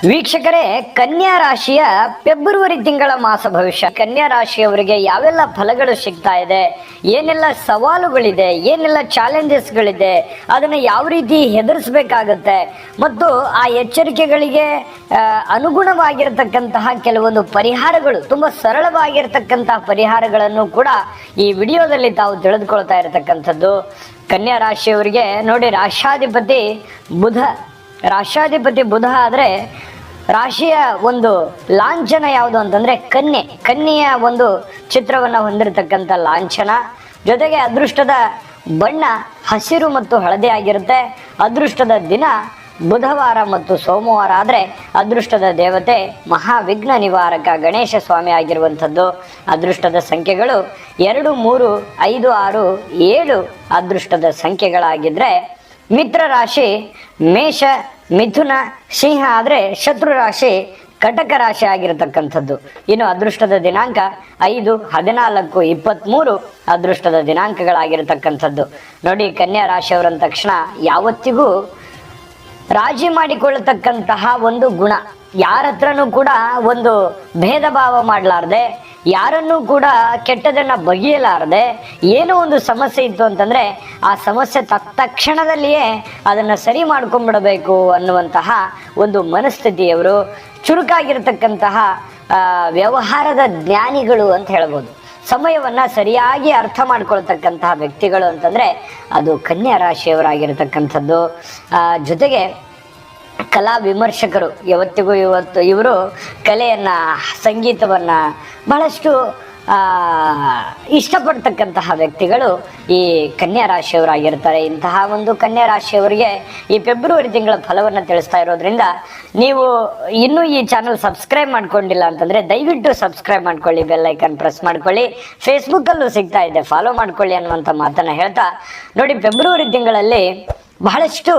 ವೀಕ್ಷಕರೇ, ಕನ್ಯಾ ರಾಶಿಯ ಫೆಬ್ರವರಿ ತಿಂಗಳ ಮಾಸ ಭವಿಷ್ಯ. ಕನ್ಯಾ ರಾಶಿಯವರಿಗೆ ಯಾವೆಲ್ಲ ಫಲಗಳು ಸಿಗ್ತಾ ಇದೆ, ಏನೆಲ್ಲ ಸವಾಲುಗಳಿದೆ, ಏನೆಲ್ಲ ಚಾಲೆಂಜಸ್ಗಳಿದೆ, ಅದನ್ನು ಯಾವ ರೀತಿ ಎದುರಿಸಬೇಕಾಗತ್ತೆ ಮತ್ತು ಆ ಎಚ್ಚರಿಕೆಗಳಿಗೆ ಅನುಗುಣವಾಗಿರತಕ್ಕಂತಹ ಕೆಲವೊಂದು ಪರಿಹಾರಗಳು, ತುಂಬ ಸರಳವಾಗಿರತಕ್ಕಂತಹ ಪರಿಹಾರಗಳನ್ನು ಕೂಡ ಈ ವಿಡಿಯೋದಲ್ಲಿ ತಾವು ತಿಳಿದುಕೊಳ್ತಾ ಇರತಕ್ಕಂಥದ್ದು. ಕನ್ಯಾ ರಾಶಿಯವರಿಗೆ ನೋಡಿ, ರಾಶಾಧಿಪತಿ ಬುಧ ಆದರೆ ರಾಶಿಯ ಒಂದು ಲಾಂಛನ ಯಾವುದು ಅಂತಂದ್ರೆ ಕನ್ಯೆಯ ಒಂದು ಚಿತ್ರವನ್ನು ಹೊಂದಿರತಕ್ಕಂಥ ಲಾಂಛನ. ಜೊತೆಗೆ ಅದೃಷ್ಟದ ಬಣ್ಣ ಹಸಿರು ಮತ್ತು ಹಳದಿ ಆಗಿರುತ್ತೆ. ಅದೃಷ್ಟದ ದಿನ ಬುಧವಾರ ಮತ್ತು ಸೋಮವಾರ ಆದರೆ ಅದೃಷ್ಟದ ದೇವತೆ ಮಹಾವಿಘ್ನ ನಿವಾರಕ ಗಣೇಶ ಸ್ವಾಮಿ ಆಗಿರುವಂಥದ್ದು. ಅದೃಷ್ಟದ ಸಂಖ್ಯೆಗಳು 2, 3, 5, 6, 7 ಅದೃಷ್ಟದ ಸಂಖ್ಯೆಗಳಾಗಿದ್ರೆ, ಮಿತ್ರ ರಾಶಿ ಮೇಷ, ಮಿಥುನ, ಸಿಂಹ ಆದರೆ ಶತ್ರು ರಾಶಿ ಕಟಕ ರಾಶಿ ಆಗಿರತಕ್ಕಂಥದ್ದು. ಇನ್ನು ಅದೃಷ್ಟದ ದಿನಾಂಕ 5, 14, 23 ಅದೃಷ್ಟದ ದಿನಾಂಕಗಳಾಗಿರತಕ್ಕಂಥದ್ದು. ನೋಡಿ, ಕನ್ಯಾ ರಾಶಿಯವರಂದ ತಕ್ಷಣ ಯಾವತ್ತಿಗೂ ರಾಜಿ ಮಾಡಿಕೊಳ್ಳತಕ್ಕಂತಹ ಒಂದು ಗುಣ, ಯಾರ ಹತ್ರನೂ ಕೂಡ ಒಂದು ಭೇದ ಭಾವ ಮಾಡಲಾರ್ದೆ, ಯಾರನ್ನೂ ಕೂಡ ಕೆಟ್ಟದನ್ನ ಬಗೆಯಲಾರದೆ, ಏನೋ ಒಂದು ಸಮಸ್ಯೆ ಇತ್ತು ಅಂತಂದ್ರೆ ಆ ಸಮಸ್ಯೆ ತಕ್ಷಣದಲ್ಲಿಯೇ ಅದನ್ನ ಸರಿ ಮಾಡ್ಕೊಂಡ್ಬಿಡಬೇಕು ಅನ್ನುವಂತಹ ಒಂದು ಮನಸ್ಥಿತಿಯವರು, ಚುರುಕಾಗಿರ್ತಕ್ಕಂತಹ ವ್ಯವಹಾರದ ಜ್ಞಾನಿಗಳು ಅಂತ ಹೇಳ್ಬೋದು. ಸಮಯವನ್ನ ಸರಿಯಾಗಿ ಅರ್ಥ ಮಾಡ್ಕೊಳ್ತಕ್ಕಂತಹ ವ್ಯಕ್ತಿಗಳು ಅಂತಂದ್ರೆ ಅದು ಕನ್ಯಾ ರಾಶಿಯವರಾಗಿರ್ತಕ್ಕಂಥದ್ದು. ಜೊತೆಗೆ ಕಲಾ ವಿಮರ್ಶಕರು, ಇವರು ಕಲೆಯನ್ನ, ಸಂಗೀತವನ್ನ ಬಹಳಷ್ಟು ಇಷ್ಟಪಡ್ತಕ್ಕಂತಹ ವ್ಯಕ್ತಿಗಳು ಈ ಕನ್ಯಾ ರಾಶಿಯವರಾಗಿರ್ತಾರೆ. ಇಂತಹ ಒಂದು ಕನ್ಯಾ ರಾಶಿಯವರಿಗೆ ಈ ಫೆಬ್ರವರಿ ತಿಂಗಳ ಫಲವನ್ನು ತಿಳಿಸ್ತಾ ಇರೋದ್ರಿಂದ, ನೀವು ಇನ್ನೂ ಈ ಚಾನಲ್ ಸಬ್ಸ್ಕ್ರೈಬ್ ಮಾಡ್ಕೊಂಡಿಲ್ಲ ಅಂತಂದ್ರೆ ದಯವಿಟ್ಟು ಸಬ್ಸ್ಕ್ರೈಬ್ ಮಾಡ್ಕೊಳ್ಳಿ, ಬೆಲ್ ಐಕನ್ ಪ್ರೆಸ್ ಮಾಡ್ಕೊಳ್ಳಿ. ಫೇಸ್ಬುಕ್ಕಲ್ಲೂ ಸಿಗ್ತಾ ಇದೆ, ಫಾಲೋ ಮಾಡ್ಕೊಳ್ಳಿ ಅನ್ನುವಂಥ ಮಾತನ್ನ ಹೇಳ್ತಾ, ನೋಡಿ, ಫೆಬ್ರವರಿ ತಿಂಗಳಲ್ಲಿ ಬಹಳಷ್ಟು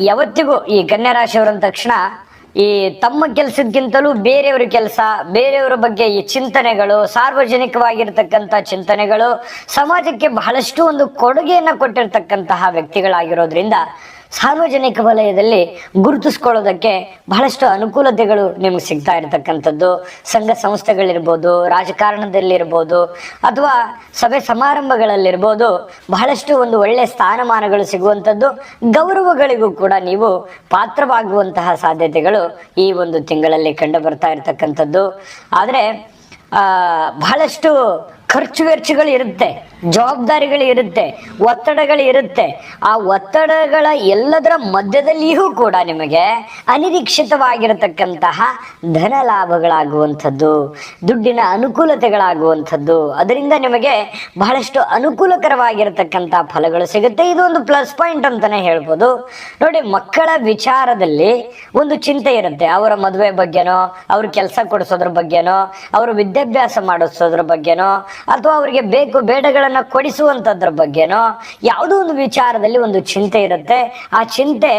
ಯಾವತ್ತಿಗೂ ಈ ಕನ್ಯಾ ರಾಶಿಯವರಂದ ತಕ್ಷಣ ಈ ತಮ್ಮ ಕೆಲಸಕ್ಕಿಂತಲೂ ಬೇರೆಯವ್ರ ಕೆಲಸ, ಬೇರೆಯವರ ಬಗ್ಗೆ ಈ ಚಿಂತನೆಗಳು, ಸಾರ್ವಜನಿಕವಾಗಿರ್ತಕ್ಕಂಥ ಚಿಂತನೆಗಳು, ಸಮಾಜಕ್ಕೆ ಬಹಳಷ್ಟು ಒಂದು ಕೊಡುಗೆಯನ್ನು ಕೊಟ್ಟಿರ್ತಕ್ಕಂತಹ ವ್ಯಕ್ತಿಗಳಾಗಿರೋದ್ರಿಂದ ಸಾರ್ವಜನಿಕ ವಲಯದಲ್ಲಿ ಗುರುತಿಸ್ಕೊಳ್ಳೋದಕ್ಕೆ ಬಹಳಷ್ಟು ಅನುಕೂಲತೆಗಳು ನಿಮ್ಗೆ ಸಿಗ್ತಾ ಇರತಕ್ಕಂಥದ್ದು. ಸಂಘ ಸಂಸ್ಥೆಗಳಿರ್ಬೋದು, ರಾಜಕಾರಣದಲ್ಲಿರ್ಬೋದು, ಅಥವಾ ಸಭೆ ಸಮಾರಂಭಗಳಲ್ಲಿರ್ಬೋದು, ಬಹಳಷ್ಟು ಒಂದು ಒಳ್ಳೆಯ ಸ್ಥಾನಮಾನಗಳು ಸಿಗುವಂಥದ್ದು, ಗೌರವಗಳಿಗೂ ಕೂಡ ನೀವು ಪಾತ್ರವಾಗುವಂತಹ ಸಾಧ್ಯತೆಗಳು ಈ ಒಂದು ತಿಂಗಳಲ್ಲಿ ಕಂಡು ಬರ್ತಾ ಇರತಕ್ಕಂಥದ್ದು. ಆದರೆ ಬಹಳಷ್ಟು ಖರ್ಚು ವೆಚ್ಚಗಳು ಇರುತ್ತೆ, ಜವಾಬ್ದಾರಿಗಳು ಇರುತ್ತೆ, ಒತ್ತಡಗಳು ಇರುತ್ತೆ. ಆ ಒತ್ತಡಗಳ ಎಲ್ಲದರ ಮಧ್ಯದಲ್ಲಿಯೂ ಕೂಡ ನಿಮಗೆ ಅನಿರೀಕ್ಷಿತವಾಗಿರತಕ್ಕಂತಹ ಧನ ಲಾಭಗಳಾಗುವಂಥದ್ದು, ದುಡ್ಡಿನ ಅನುಕೂಲತೆಗಳಾಗುವಂಥದ್ದು, ಅದರಿಂದ ನಿಮಗೆ ಬಹಳಷ್ಟು ಅನುಕೂಲಕರವಾಗಿರತಕ್ಕಂತಹ ಫಲಗಳು ಸಿಗುತ್ತೆ. ಇದು ಒಂದು ಪ್ಲಸ್ ಪಾಯಿಂಟ್ ಅಂತಾನೆ ಹೇಳ್ಬೋದು. ನೋಡಿ, ಮಕ್ಕಳ ವಿಚಾರದಲ್ಲಿ ಒಂದು ಚಿಂತೆ ಇರುತ್ತೆ. ಅವರ ಮದುವೆ ಬಗ್ಗೆನೋ, ಅವ್ರ ಕೆಲಸ ಕೊಡಿಸೋದ್ರ ಬಗ್ಗೆನೋ, ಅವರು ವಿದ್ಯಾಭ್ಯಾಸ ಮಾಡಿಸೋದ್ರ ಬಗ್ಗೆನೋ, ಅಥವಾ ಅವರಿಗೆ ಬೇಕು ಬೇಡಗಳನ್ನ ಕೊಡಿಸುವಂತದ್ರ ಬಗ್ಗೆನೋ ಯಾವುದೋ ಒಂದು ವಿಚಾರದಲ್ಲಿ ಒಂದು ಚಿಂತೆ ಇರುತ್ತೆ. ಆ ಚಿಂತೆ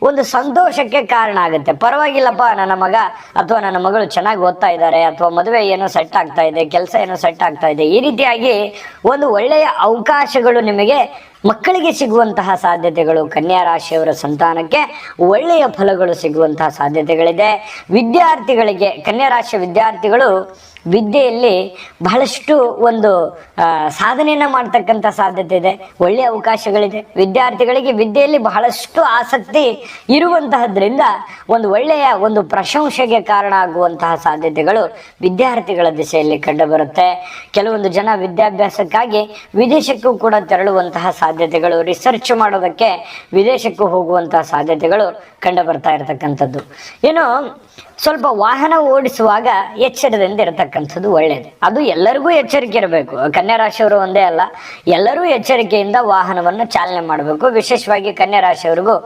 ಒಂದು ಸಂತೋಷಕ್ಕೆ ಕಾರಣ ಆಗುತ್ತೆ. ಪರವಾಗಿಲ್ಲಪ್ಪ, ನನ್ನ ಮಗ ಅಥವಾ ನನ್ನ ಮಗಳು ಚೆನ್ನಾಗಿ ಓದ್ತಾ ಇದ್ದಾರೆ, ಅಥವಾ ಮದುವೆ ಏನೋ ಸೆಟ್ ಆಗ್ತಾ ಇದೆ, ಕೆಲಸ ಏನೋ ಸೆಟ್ ಆಗ್ತಾ ಇದೆ, ಈ ರೀತಿಯಾಗಿ ಒಂದು ಒಳ್ಳೆಯ ಅವಕಾಶಗಳು ನಿಮಗೆ ಮಕ್ಕಳಿಗೆ ಸಿಗುವಂತಹ ಸಾಧ್ಯತೆಗಳು, ಕನ್ಯಾ ರಾಶಿಯವರ ಸಂತಾನಕ್ಕೆ ಒಳ್ಳೆಯ ಫಲಗಳು ಸಿಗುವಂತಹ ಸಾಧ್ಯತೆಗಳಿದೆ. ವಿದ್ಯಾರ್ಥಿಗಳಿಗೆ, ಕನ್ಯಾ ರಾಶಿಯ ವಿದ್ಯಾರ್ಥಿಗಳು ವಿದ್ಯೆಯಲ್ಲಿ ಬಹಳಷ್ಟು ಒಂದು ಸಾಧನೆಯನ್ನ ಮಾಡ್ತಕ್ಕಂಥ ಸಾಧ್ಯತೆ ಇದೆ, ಒಳ್ಳೆಯ ಅವಕಾಶಗಳಿದೆ. ವಿದ್ಯಾರ್ಥಿಗಳಿಗೆ ವಿದ್ಯೆಯಲ್ಲಿ ಬಹಳಷ್ಟು ಆಸಕ್ತಿ ಇರುವಂತಹದ್ರಿಂದ ಒಂದು ಒಳ್ಳೆಯ ಒಂದು ಪ್ರಶಂಸೆಗೆ ಕಾರಣ ಆಗುವಂತಹ ಸಾಧ್ಯತೆಗಳು ವಿದ್ಯಾರ್ಥಿಗಳ ದಿಸೆಯಲ್ಲಿ ಕಂಡುಬರುತ್ತೆ. ಕೆಲವೊಂದು ಜನ ವಿದ್ಯಾಭ್ಯಾಸಕ್ಕಾಗಿ ವಿದೇಶಕ್ಕೂ ಕೂಡ ತೆರಳುವಂತಹ ಸಾಧ್ಯತೆಗಳು, ರಿಸರ್ಚ್ ಮಾಡೋದಕ್ಕೆ ವಿದೇಶಕ್ಕೂ ಹೋಗುವಂತಹ ಸಾಧ್ಯತೆಗಳು ಕಂಡು ಬರ್ತಾ ಇರತಕ್ಕಂಥದ್ದು. ಏನು, ಸ್ವಲ್ಪ ವಾಹನ ಓಡಿಸುವಾಗ ಎಚ್ಚರದಿಂದ ಇರತಕ್ಕಂಥದ್ದು ಒಳ್ಳೆಯದು. ಅದು ಎಲ್ಲರಿಗೂ ಎಚ್ಚರಿಕೆ ಇರಬೇಕು. ಕನ್ಯಾ ರಾಶಿಯವರು ಒಂದೇ ಅಲ್ಲ, ಎಲ್ಲರೂ ಎಚ್ಚರಿಕೆಯಿಂದ ವಾಹನವನ್ನು ಚಾಲನೆ ಮಾಡಬೇಕು. ವಿಶೇಷವಾಗಿ ಕನ್ಯಾ ರಾಶಿಯವರಿಗೂ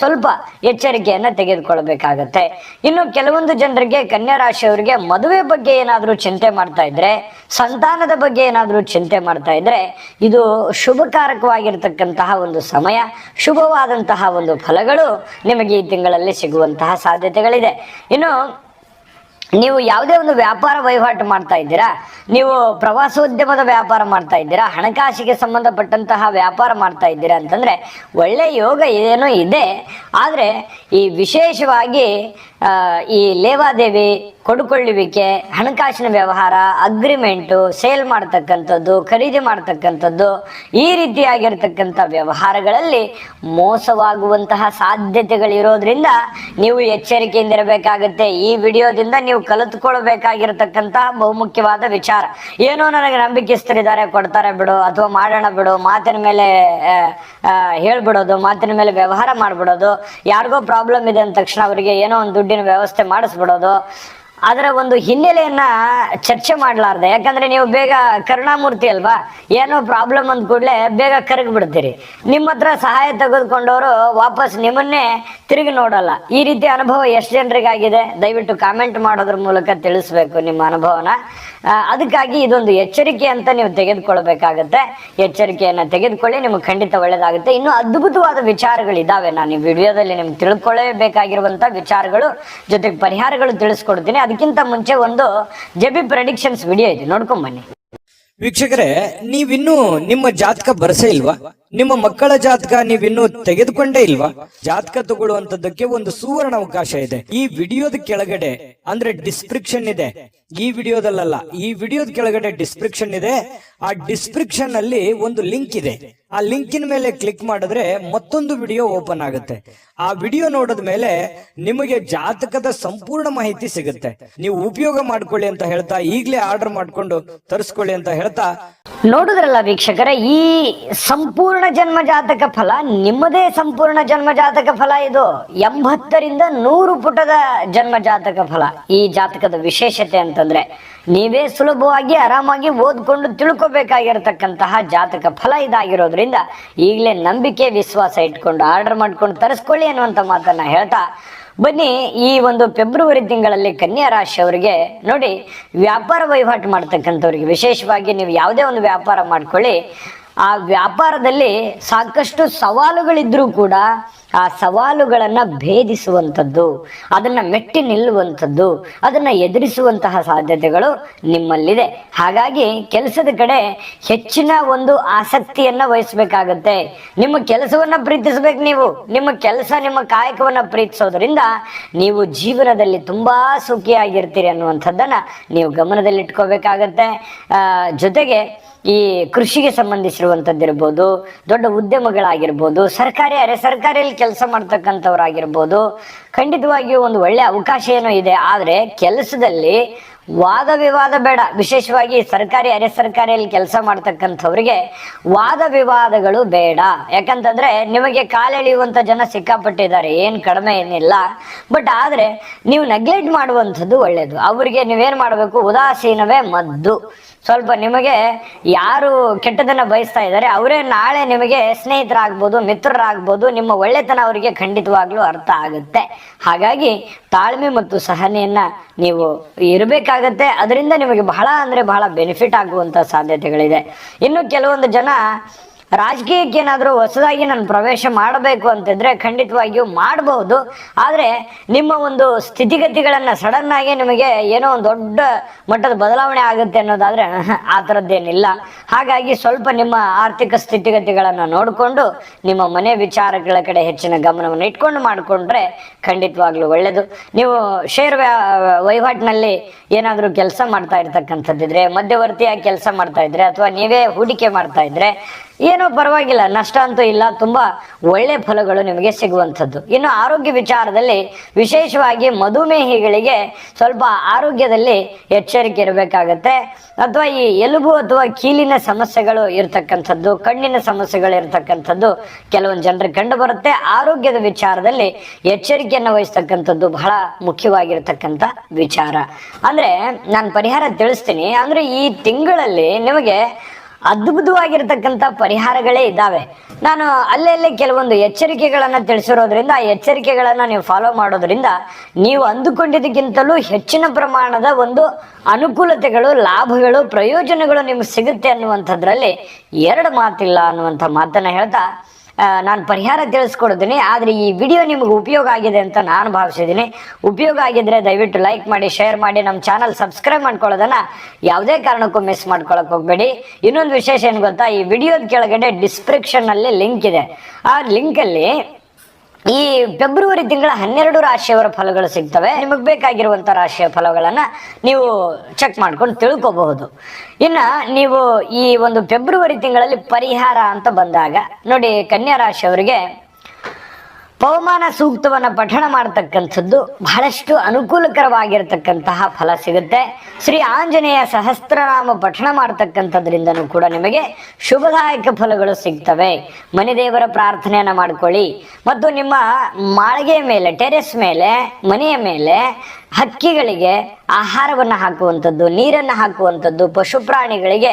ಸ್ವಲ್ಪ ಎಚ್ಚರಿಕೆಯನ್ನು ತೆಗೆದುಕೊಳ್ಬೇಕಾಗತ್ತೆ. ಇನ್ನು ಕೆಲವೊಂದು ಜನರಿಗೆ, ಕನ್ಯಾ ರಾಶಿಯವರಿಗೆ ಮದುವೆ ಬಗ್ಗೆ ಏನಾದರೂ ಚಿಂತೆ ಮಾಡ್ತಾ ಇದ್ರೆ, ಸಂತಾನದ ಬಗ್ಗೆ ಏನಾದರೂ ಚಿಂತೆ ಮಾಡ್ತಾ ಇದ್ರೆ, ಇದು ಶುಭಕಾರಕವಾಗಿರ್ತಕ್ಕಂತಹ ಒಂದು ಸಮಯ, ಶುಭವಾದಂತಹ ಒಂದು ಫಲಗಳು ನಿಮಗೆ ಈ ತಿಂಗಳಲ್ಲಿ ಸಿಗುವಂತಹ ಸಾಧ್ಯತೆಗಳಿದೆ. ಇನ್ನು ನೀವು ಯಾವುದೇ ಒಂದು ವ್ಯಾಪಾರ ವಹಿವಾಟು ಮಾಡ್ತಾ ಇದ್ದೀರಾ, ನೀವು ಪ್ರವಾಸೋದ್ಯಮದ ವ್ಯಾಪಾರ ಮಾಡ್ತಾ ಇದ್ದೀರಾ, ಹಣಕಾಸಿಗೆ ಸಂಬಂಧಪಟ್ಟಂತಹ ವ್ಯಾಪಾರ ಮಾಡ್ತಾ ಇದ್ದೀರಾ ಅಂತಂದ್ರೆ ಒಳ್ಳೆ ಯೋಗ ಏನೋ ಇದೆ. ಆದರೆ ಈ ವಿಶೇಷವಾಗಿ ಈ ಲೇವಾದೇವಿ, ಕೊಡುಕೊಳ್ಳುವಿಕೆ, ಹಣಕಾಸಿನ ವ್ಯವಹಾರ, ಅಗ್ರಿಮೆಂಟು, ಸೇಲ್ ಮಾಡ್ತಕ್ಕಂಥದ್ದು, ಖರೀದಿ ಮಾಡ್ತಕ್ಕಂಥದ್ದು, ಈ ರೀತಿಯಾಗಿರ್ತಕ್ಕಂಥ ವ್ಯವಹಾರಗಳಲ್ಲಿ ಮೋಸವಾಗುವಂತಹ ಸಾಧ್ಯತೆಗಳಿರೋದ್ರಿಂದ ನೀವು ಎಚ್ಚರಿಕೆಯಿಂದ ಇರಬೇಕಾಗುತ್ತೆ. ಈ ವಿಡಿಯೋದಿಂದ ನೀವು ಕಲಿತುಕೊಳ್ಬೇಕಾಗಿರತಕ್ಕಂತಹ ಬಹುಮುಖ್ಯವಾದ ವಿಚಾರ. ಏನೋ ನನಗೆ ನಂಬಿಕೆಸ್ತರಿದ್ದಾರೆ, ಕೊಡ್ತಾರೆ ಬಿಡು, ಅಥವಾ ಮಾಡೋಣ ಬಿಡು, ಮಾತಿನ ಮೇಲೆ ಹೇಳ್ಬಿಡೋದು, ಮಾತಿನ ಮೇಲೆ ವ್ಯವಹಾರ ಮಾಡ್ಬಿಡೋದು, ಯಾರಿಗೋ ಪ್ರಾಬ್ಲಮ್ ಇದೆ ಅಂದ ತಕ್ಷಣ ಅವರಿಗೆ ಏನೋ ಒಂದು ದುಡ್ಡಿನ ವ್ಯವಸ್ಥೆ ಮಾಡಿಸ್ಬಿಡೋದು, ಅದರ ಒಂದು ಹಿನ್ನೆಲೆಯನ್ನ ಚರ್ಚೆ ಮಾಡಲಾರ್ದೆ. ಯಾಕಂದ್ರೆ ನೀವು ಬೇಗ ಕರುಣಾಮೂರ್ತಿ ಅಲ್ವಾ, ಏನೋ ಪ್ರಾಬ್ಲಮ್ ಅಂದ ಕೂಡಲೇ ಬೇಗ ಕರಗಿ ಬಿಡ್ತೀರಿ. ನಿಮ್ಮ ಹತ್ರ ಸಹಾಯ ತೆಗೆದುಕೊಂಡವರು ವಾಪಸ್ ನಿಮ್ಮನ್ನೇ ತಿರುಗಿ ನೋಡಲ್ಲ. ಈ ರೀತಿ ಅನುಭವ ಎಷ್ಟು ಜನರಿಗಾಗಿದೆ? ದಯವಿಟ್ಟು ಕಾಮೆಂಟ್ ಮಾಡೋದ್ರ ಮೂಲಕ ತಿಳಿಸ್ಬೇಕು ನಿಮ್ಮ ಅನುಭವನ. ಅದಕ್ಕಾಗಿ ಇದೊಂದು ಎಚ್ಚರಿಕೆ ಅಂತ ನೀವು ತೆಗೆದುಕೊಳ್ಬೇಕಾಗತ್ತೆ. ಎಚ್ಚರಿಕೆಯನ್ನ ತೆಗೆದುಕೊಳ್ಳಿ, ನಿಮ್ಗೆ ಖಂಡಿತ ಒಳ್ಳೇದಾಗುತ್ತೆ. ಇನ್ನು ಅದ್ಭುತವಾದ ವಿಚಾರಗಳಿದ್ದಾವೆ, ನಾನು ಈ ವಿಡಿಯೋದಲ್ಲಿ ನಿಮ್ಗೆ ತಿಳ್ಕೊಳ್ಳೇಬೇಕಾಗಿರುವಂತ ವಿಚಾರಗಳು ಜೊತೆಗೆ ಪರಿಹಾರಗಳು ತಿಳಿಸ್ಕೊಡ್ತೀನಿ. ಅದಕ್ಕಿಂತ ಮುಂಚೆ ಒಂದು ಜೆಬಿ ಪ್ರೆಡಿಕ್ಷನ್ಸ್ ವಿಡಿಯೋ ಇದೆ, ನೋಡ್ಕೊಂಡ್ ಬನ್ನಿ. ವೀಕ್ಷಕರೇ, ನೀವಿನ್ನೂ ನಿಮ್ಮ ಜಾತಕ ಬರಸೇ ಇಲ್ವಾ? ನಿಮ್ಮ ಮಕ್ಕಳ ಜಾತಕ ನೀವಿನ್ನೂ ತೆಗೆದುಕೊಂಡೇ ಇಲ್ವಾ? ಜಾತಕ ತಗೊಳ್ಳುವಂತದ್ದಕ್ಕೆ ಒಂದು ಸುವರ್ಣ ಅವಕಾಶ ಇದೆ. ಈ ವಿಡಿಯೋದ ಕೆಳಗಡೆ ಅಂದ್ರೆ ಡಿಸ್ಕ್ರಿಪ್ಷನ್ ಇದೆ, ಈ ವಿಡಿಯೋದಲ್ಲ, ಈ ವಿಡಿಯೋದ ಕೆಳಗಡೆ ಡಿಸ್ಕ್ರಿಪ್ಷನ್ ಇದೆ. ಆ ಡಿಸ್ಕ್ರಿಪ್ಷನ್ ಅಲ್ಲಿ ಒಂದು ಲಿಂಕ್ ಇದೆ. ಆ ಲಿಂಕಿನ ಮೇಲೆ ಕ್ಲಿಕ್ ಮಾಡಿದ್ರೆ ಮತ್ತೊಂದು ವಿಡಿಯೋ ಓಪನ್ ಆಗುತ್ತೆ. ಆ ವಿಡಿಯೋ ನೋಡಿದ ಮೇಲೆ ನಿಮಗೆ ಜಾತಕದ ಸಂಪೂರ್ಣ ಮಾಹಿತಿ ಸಿಗುತ್ತೆ. ನೀವು ಉಪಯೋಗ ಮಾಡ್ಕೊಳ್ಳಿ ಅಂತ ಹೇಳ್ತಾ, ಈಗಲೇ ಆರ್ಡರ್ ಮಾಡ್ಕೊಂಡು ತರಿಸ್ಕೊಳ್ಳಿ ಅಂತ ಹೇಳ್ತಾ, ನೋಡುದ್ರಲ್ಲ ವೀಕ್ಷಕರೇ, ಈ ಸಂಪೂರ್ಣ ಜನ್ಮ ಜಾತಕ ಫಲ ನಿಮ್ಮದೇ ಸಂಪೂರ್ಣ ಜನ್ಮ ಜಾತಕ ಫಲ. ಇದು 80ರಿಂದ 100 ಪುಟದ ಜನ್ಮ ಜಾತಕ ಫಲ. ಈ ಜಾತಕದ ವಿಶೇಷತೆ ಅಂತಂದ್ರೆ ನೀವೇ ಸುಲಭವಾಗಿ ಆರಾಮಾಗಿ ಓದ್ಕೊಂಡು ತಿಳ್ಕೊಬೇಕಾಗಿರತಕ್ಕಂತಹ ಜಾತಕ ಫಲ ಇದಾಗಿರೋದ್ರಿಂದ ಈಗಲೇ ನಂಬಿಕೆ ವಿಶ್ವಾಸ ಇಟ್ಕೊಂಡು ಆರ್ಡರ್ ಮಾಡ್ಕೊಂಡು ತರಿಸ್ಕೊಳ್ಳಿ ಅನ್ನುವಂಥ ಮಾತನ್ನ ಹೇಳ್ತಾ ಬನ್ನಿ. ಈ ಒಂದು ಫೆಬ್ರವರಿ ತಿಂಗಳಲ್ಲಿ ಕನ್ಯಾ ರಾಶಿಯವರಿಗೆ ನೋಡಿ, ವ್ಯಾಪಾರ ವಹಿವಾಟು ಮಾಡ್ತಕ್ಕಂಥವ್ರಿಗೆ ವಿಶೇಷವಾಗಿ ನೀವು ಯಾವುದೇ ಒಂದು ವ್ಯಾಪಾರ ಮಾಡ್ಕೊಳ್ಳಿ, ಆ ವ್ಯಾಪಾರದಲ್ಲಿ ಸಾಕಷ್ಟು ಸವಾಲುಗಳಿದ್ರೂ ಕೂಡ ಆ ಸವಾಲುಗಳನ್ನ ಭೇದಿಸುವಂಥದ್ದು, ಅದನ್ನ ಮೆಟ್ಟಿ ನಿಲ್ಲುವಂಥದ್ದು, ಅದನ್ನ ಎದುರಿಸುವಂತಹ ಸಾಧ್ಯತೆಗಳು ನಿಮ್ಮಲ್ಲಿದೆ. ಹಾಗಾಗಿ ಕೆಲಸದ ಕಡೆ ಹೆಚ್ಚಿನ ಒಂದು ಆಸಕ್ತಿಯನ್ನ ವಹಿಸ್ಬೇಕಾಗತ್ತೆ. ನಿಮ್ಮ ಕೆಲಸವನ್ನ ಪ್ರೀತಿಸ್ಬೇಕು. ನೀವು ನಿಮ್ಮ ಕೆಲಸ, ನಿಮ್ಮ ಕಾಯಕವನ್ನ ಪ್ರೀತಿಸೋದ್ರಿಂದ ನೀವು ಜೀವನದಲ್ಲಿ ತುಂಬಾ ಸುಖಿಯಾಗಿರ್ತೀರಿ ಅನ್ನುವಂಥದ್ದನ್ನ ನೀವು ಗಮನದಲ್ಲಿಟ್ಕೋಬೇಕಾಗತ್ತೆ. ಜೊತೆಗೆ ಈ ಕೃಷಿಗೆ ಸಂಬಂಧಿಸಿರುವಂಥದ್ದಿರ್ಬೋದು, ದೊಡ್ಡ ಉದ್ಯಮಗಳಾಗಿರ್ಬೋದು, ಸರ್ಕಾರಿ ಅರೆ ಸರ್ಕಾರಿಯಲ್ಲಿ ಕೆಲಸ ಮಾಡ್ತಕ್ಕಂಥವ್ರಾಗಿರ್ಬೋದು, ಖಂಡಿತವಾಗಿಯೂ ಒಂದು ಒಳ್ಳೆ ಅವಕಾಶ ಏನೋ ಇದೆ. ಆದರೆ ಕೆಲಸದಲ್ಲಿ ವಾದ ವಿವಾದ ಬೇಡ. ವಿಶೇಷವಾಗಿ ಸರ್ಕಾರಿ ಅರೆ ಸರ್ಕಾರಿಯಲ್ಲಿ ಕೆಲಸ ಮಾಡ್ತಕ್ಕಂಥವ್ರಿಗೆ ವಾದ ವಿವಾದಗಳು ಬೇಡ. ಯಾಕಂತಂದ್ರೆ ನಿಮಗೆ ಕಾಲೆಳೆಯುವಂತ ಜನ ಸಿಕ್ಕಾಪಟ್ಟಿದ್ದಾರೆ, ಏನ್ ಕಡಿಮೆ ಏನಿಲ್ಲ. ಬಟ್ ಆದ್ರೆ ನೀವು ನೆಗ್ಲೆಕ್ಟ್ ಮಾಡುವಂಥದ್ದು ಒಳ್ಳೇದು. ಅವ್ರಿಗೆ ನೀವೇನ್ ಮಾಡಬೇಕು, ಉದಾಸೀನವೇ ಮದ್ದು. ಸ್ವಲ್ಪ ನಿಮಗೆ ಯಾರು ಕೆಟ್ಟದನ್ನ ಬಯಸ್ತಾ ಇದ್ದಾರೆ ಅವರೇ ನಾಳೆ ನಿಮಗೆ ಸ್ನೇಹಿತರಾಗ್ಬೋದು, ಮಿತ್ರರಾಗ್ಬೋದು. ನಿಮ್ಮ ಒಳ್ಳೆತನ ಅವರಿಗೆ ಖಂಡಿತವಾಗ್ಲೂ ಅರ್ಥ ಆಗುತ್ತೆ. ಹಾಗಾಗಿ ತಾಳ್ಮೆ ಮತ್ತು ಸಹನೆಯನ್ನ ನೀವು ಇರಬೇಕಾಗತ್ತೆ. ಅದರಿಂದ ನಿಮಗೆ ಬಹಳ ಅಂದ್ರೆ ಬಹಳ ಬೆನಿಫಿಟ್ ಆಗುವಂತ ಸಾಧ್ಯತೆಗಳಿದೆ. ಇನ್ನು ಕೆಲವೊಂದು ಜನ ರಾಜಕೀಯಕ್ಕೆ ಏನಾದರೂ ಹೊಸದಾಗಿ ನಾನು ಪ್ರವೇಶ ಮಾಡಬೇಕು ಅಂತಿದ್ರೆ ಖಂಡಿತವಾಗಿಯೂ ಮಾಡಬಹುದು. ಆದರೆ ನಿಮ್ಮ ಒಂದು ಸ್ಥಿತಿಗತಿಗಳನ್ನ ಸಡನ್ ಆಗಿ ನಿಮಗೆ ಏನೋ ಒಂದು ದೊಡ್ಡ ಮಟ್ಟದ ಬದಲಾವಣೆ ಆಗುತ್ತೆ ಅನ್ನೋದಾದ್ರೆ ಆ ಥರದ್ದೇನಿಲ್ಲ. ಹಾಗಾಗಿ ಸ್ವಲ್ಪ ನಿಮ್ಮ ಆರ್ಥಿಕ ಸ್ಥಿತಿಗತಿಗಳನ್ನು ನೋಡಿಕೊಂಡು ನಿಮ್ಮ ಮನೆ ವಿಚಾರಗಳ ಕಡೆ ಹೆಚ್ಚಿನ ಗಮನವನ್ನು ಇಟ್ಕೊಂಡು ಮಾಡಿಕೊಂಡ್ರೆ ಖಂಡಿತವಾಗ್ಲೂ ಒಳ್ಳೆಯದು. ನೀವು ಶೇರ್ ವಹಿವಾಟಿನಲ್ಲಿ ಏನಾದರೂ ಕೆಲಸ ಮಾಡ್ತಾ ಇರ್ತಕ್ಕಂಥದ್ದಿದ್ರೆ, ಮಧ್ಯವರ್ತಿಯಾಗಿ ಕೆಲಸ ಮಾಡ್ತಾ ಇದ್ರೆ, ಅಥವಾ ನೀವೇ ಹೂಡಿಕೆ ಮಾಡ್ತಾ ಇದ್ರೆ ಏನೋ ಪರವಾಗಿಲ್ಲ, ನಷ್ಟ ಅಂತೂ ಇಲ್ಲ, ತುಂಬಾ ಒಳ್ಳೆ ಫಲಗಳು ನಿಮಗೆ ಸಿಗುವಂಥದ್ದು. ಇನ್ನು ಆರೋಗ್ಯ ವಿಚಾರದಲ್ಲಿ ವಿಶೇಷವಾಗಿ ಮಧುಮೇಹಿಗಳಿಗೆ ಸ್ವಲ್ಪ ಆರೋಗ್ಯದಲ್ಲಿ ಎಚ್ಚರಿಕೆ ಇರಬೇಕಾಗತ್ತೆ. ಅಥವಾ ಈ ಎಲುಬು ಅಥವಾ ಕೀಲಿನ ಸಮಸ್ಯೆಗಳು ಇರ್ತಕ್ಕಂಥದ್ದು, ಕಣ್ಣಿನ ಸಮಸ್ಯೆಗಳು ಇರ್ತಕ್ಕಂಥದ್ದು ಕೆಲವೊಂದು ಜನರಿಗೆ ಕಂಡು ಬರುತ್ತೆ. ಆರೋಗ್ಯದ ವಿಚಾರದಲ್ಲಿ ಎಚ್ಚರಿಕೆಯನ್ನು ವಹಿಸ್ತಕ್ಕಂಥದ್ದು ಬಹಳ ಮುಖ್ಯವಾಗಿರ್ತಕ್ಕಂಥ ವಿಚಾರ. ಅಂದ್ರೆ ನಾನು ಪರಿಹಾರ ತಿಳಿಸ್ತೀನಿ. ಅಂದ್ರೆ ಈ ತಿಂಗಳಲ್ಲಿ ನಿಮಗೆ ಅದ್ಭುತವಾಗಿರ್ತಕ್ಕಂಥ ಪರಿಹಾರಗಳೇ ಇದ್ದಾವೆ. ನಾನು ಅಲ್ಲೇ ಕೆಲವೊಂದು ಎಚ್ಚರಿಕೆಗಳನ್ನು ತಿಳಿಸಿರೋದ್ರಿಂದ ಆ ಎಚ್ಚರಿಕೆಗಳನ್ನು ನೀವು ಫಾಲೋ ಮಾಡೋದ್ರಿಂದ ನೀವು ಅಂದುಕೊಂಡಿದ್ದಕ್ಕಿಂತಲೂ ಹೆಚ್ಚಿನ ಪ್ರಮಾಣದ ಒಂದು ಅನುಕೂಲತೆಗಳು, ಲಾಭಗಳು, ಪ್ರಯೋಜನಗಳು ನಿಮ್ಗೆ ಸಿಗುತ್ತೆ ಅನ್ನುವಂಥದ್ರಲ್ಲಿ ಎರಡು ಮಾತಿಲ್ಲ ಅನ್ನುವಂಥ ಮಾತನ್ನ ಹೇಳ್ತಾ ನಾನು ಪರಿಹಾರ ತಿಳಿಸ್ಕೊಡ್ತೀನಿ. ಆದರೆ ಈ ವಿಡಿಯೋ ನಿಮಗೆ ಉಪಯೋಗ ಆಗಿದೆ ಅಂತ ನಾನು ಭಾವಿಸಿದ್ದೀನಿ. ಉಪಯೋಗ ಆಗಿದ್ರೆ ದಯವಿಟ್ಟು ಲೈಕ್ ಮಾಡಿ, ಶೇರ್ ಮಾಡಿ, ನಮ್ಮ ಚಾನಲ್ ಸಬ್ಸ್ಕ್ರೈಬ್ ಮಾಡ್ಕೊಳ್ಳೋದನ್ನ ಯಾವುದೇ ಕಾರಣಕ್ಕೂ ಮಿಸ್ ಮಾಡ್ಕೊಳಕ್ ಹೋಗ್ಬೇಡಿ. ಇನ್ನೊಂದು ವಿಶೇಷ ಏನು ಗೊತ್ತಾ, ಈ ವಿಡಿಯೋದ ಕೆಳಗಡೆ ಡಿಸ್ಕ್ರಿಪ್ಷನ್ ನಲ್ಲಿ ಲಿಂಕ್ ಇದೆ. ಆ ಲಿಂಕ್ ಅಲ್ಲಿ ಈ ಫೆಬ್ರವರಿ ತಿಂಗಳ 12 ರಾಶಿಯವರ ಫಲಗಳು ಸಿಗ್ತವೆ. ನಿಮಗೆ ಬೇಕಾಗಿರುವಂತ ರಾಶಿಯ ಫಲಗಳನ್ನ ನೀವು ಚೆಕ್ ಮಾಡ್ಕೊಂಡು ತಿಳ್ಕೋಬಹುದು. ಇನ್ನ ನೀವು ಈ ಒಂದು ಫೆಬ್ರವರಿ ತಿಂಗಳಲ್ಲಿ ಪರಿಹಾರ ಅಂತ ಬಂದಾಗ ನೋಡಿ, ಕನ್ಯಾ ರಾಶಿಯವರಿಗೆ ಪವಮಾನ ಸೂಕ್ತವನ್ನ ಪಠಣ ಮಾಡತಕ್ಕಂಥದ್ದು ಬಹಳಷ್ಟು ಅನುಕೂಲಕರವಾಗಿರ್ತಕ್ಕಂತಹ ಫಲ ಸಿಗುತ್ತೆ. ಶ್ರೀ ಆಂಜನೇಯ ಸಹಸ್ರನಾಮ ಪಠಣ ಮಾಡತಕ್ಕಂಥದ್ರಿಂದನೂ ಕೂಡ ನಿಮಗೆ ಶುಭದಾಯಕ ಫಲಗಳು ಸಿಗ್ತವೆ. ಮನೆ ದೇವರ ಪ್ರಾರ್ಥನೆಯನ್ನ ಮಾಡ್ಕೊಳ್ಳಿ. ಮತ್ತು ನಿಮ್ಮ ಮಾಳಿಗೆ ಮೇಲೆ, ಟೆರೆಸ್ ಮೇಲೆ, ಮನೆಯ ಮೇಲೆ ಹಕ್ಕಿಗಳಿಗೆ ಆಹಾರವನ್ನು ಹಾಕುವಂಥದ್ದು, ನೀರನ್ನು ಹಾಕುವಂಥದ್ದು, ಪಶು ಪ್ರಾಣಿಗಳಿಗೆ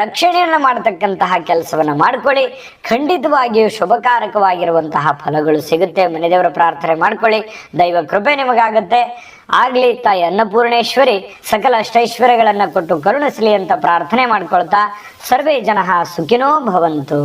ರಕ್ಷಣೆಯನ್ನು ಮಾಡತಕ್ಕಂತಹ ಕೆಲಸವನ್ನ ಮಾಡ್ಕೊಳ್ಳಿ. ಖಂಡಿತವಾಗಿಯೂ ಶುಭಕಾರಕವಾಗಿರುವಂತಹ ಫಲಗಳು ಸಿಗುತ್ತೆ. ಮನೆ ದೇವರ ಪ್ರಾರ್ಥನೆ ಮಾಡ್ಕೊಳ್ಳಿ, ದೈವ ಕೃಪೆ ನಿಮಗಾಗತ್ತೆ. ಆಗ್ಲಿ ತಾಯಿ ಅನ್ನಪೂರ್ಣೇಶ್ವರಿ ಸಕಲ ಅಷ್ಟೈಶ್ವರ್ಯಗಳನ್ನ ಕೊಟ್ಟು ಕರುಣಿಸಲಿ ಅಂತ ಪ್ರಾರ್ಥನೆ ಮಾಡ್ಕೊಳ್ತಾ ಸರ್ವೇ ಜನಃ ಸುಖಿನೋ ಭವಂತು.